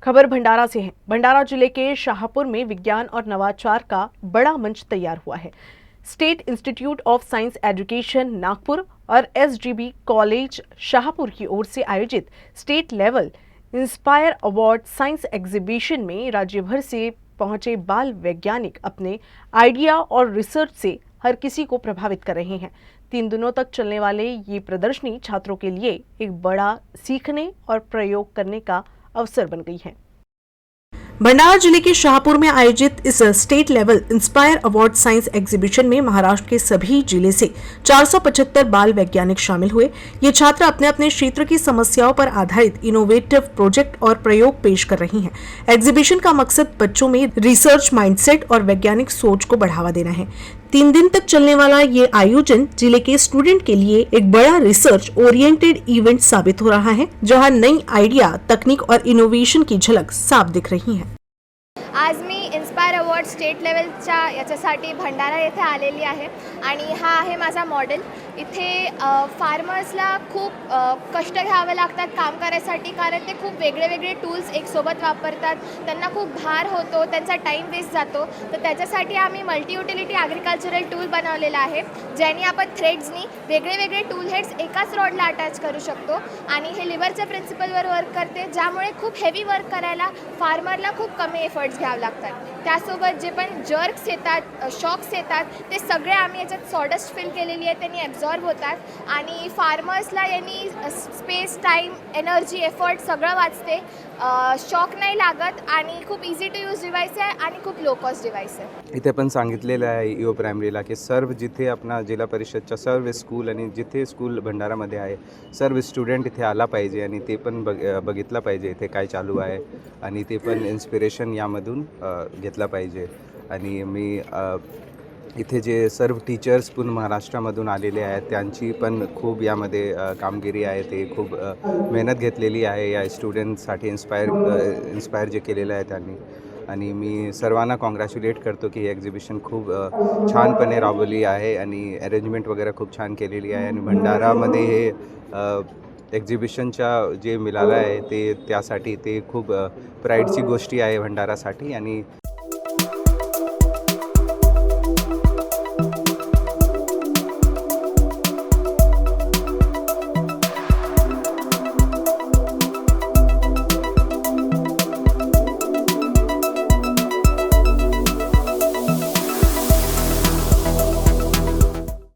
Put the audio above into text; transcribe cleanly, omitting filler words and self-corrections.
खबर भंडारा से है। भंडारा जिले के शाहपुर में विज्ञान और नवाचार का बड़ा मंच तैयार हुआ है। State institute of science education Nagpur और एसडीबी कॉलेज शाहपुर की ओर से आयोजित state level inspire award science exhibition में राज्य भर से पहुंचे बाल वैज्ञानिक अपने आइडिया और रिसर्च से हर किसी को प्रभावित कर रहे हैं। 3 दिनों तक चलने वाले ये प्रदर्शनी छात्रों के लिए एक बड़ा सीखने और प्रयोग करने का अवसर बन गई है। भंडारा जिले के शाहपुर में आयोजित इस state level inspire award science exhibition में महाराष्ट्र के सभी जिले से 475 बाल वैज्ञानिक शामिल हुए। ये छात्र अपने अपने क्षेत्र की समस्याओं पर आधारित इनोवेटिव प्रोजेक्ट और प्रयोग पेश कर रही हैं। एग्जीबिशन का मकसद बच्चों में रिसर्च माइंडसेट और वैज्ञानिक सोच को बढ़ावा देना है। 3 दिन तक चलने वाला ये आयोजन जिले के स्टूडेंट के लिए एक बड़ा रिसर्च ओरिएंटेड इवेंट साबित हो रहा है, जहां नई आइडिया, तकनीक और इनोव्हेशन की झलक साफ दिख रही है। आज मी इन्स्पायर अवॉर्ड स्टेट लेवलच्या याच्यासाठी भंडारा येथे आलेली आहे आणि हा आहे माझा मॉडेल। इथे फार्मर्सला खूप कष्ट घ्यावे लागतात काम करायसाठी, कारण ते खूप वेगळे टूल्स एक सोबत वापरतात, त्यांना खूप भार होतो, त्यांचा टाईम वेस्ट जातो। तर त्याच्यासाठी आम्ही मल्टी युटिलिटी ॲग्रिकल्चरल टूल बनवलेला आहे, ज्याने आपण थ्रेड्सनी वेगळे टूल हेड्स एकाच रॉडला अटॅच करू शकतो आणि हे लिव्हरच्या प्रिन्सिपलवर वर्क करते, ज्यामुळे खूप हेवी वर्क करायला फार्मरला खूप कमी एफर्ट्स घ्यावे लागतात। त्यासोबत जे पण जर्क्स येतात, शॉक्स येतात, ते सगळे आम्ही याच्यात सॉडस्ट फिल केलेली आहे, त्यांनी ॲब्झॉर्ब होतात आणि फार्मर्सला यांनी स्पेस, टाईम, एनर्जी, एफर्ट सगळं वाचते, शॉक नाही लागत आणि खूप इझी टू यूज डिव्हाइस आहे आणि खूप लो कॉस्ट डिव्हाइस आहे। इथे पण सांगितलेलं आहे ईओ प्रायमरीला की सर्व जिथे आपला जिल्हा परिषदच्या सर्व स्कूल आणि जिथे स्कूल भंडारामध्ये आहे सर्व स्टुडंट इथे आला पाहिजे आणि ते पण बघितलं पाहिजे इथे काय चालू आहे आणि ते पण इन्स्पिरेशन यामधून घेतला पाहिजे। आणि मी इथे जे सर्व टीचर्स पूर्ण महाराष्ट्रामधून आलेले आहेत त्यांची पण खूप यामध्ये कामगिरी आहे, ते खूप मेहनत घेतलेली आहे या स्टुडंटसाठी इन्स्पायर जे केलेलं आहे त्यांनी। आणि मी सर्वांना कॉंग्रॅच्युलेट करतो की ही एक्झिबिशन खूप छानपणे राबवली आहे आणि अरेंजमेंट वगैरे खूप छान केलेली आहे आणि भंडारामध्ये हे एक्झिबिशनच्या जे मिळालं आहे ते त्यासाठी ते खूप प्राईडची गोष्टी आहे भंडारासाठी। आणि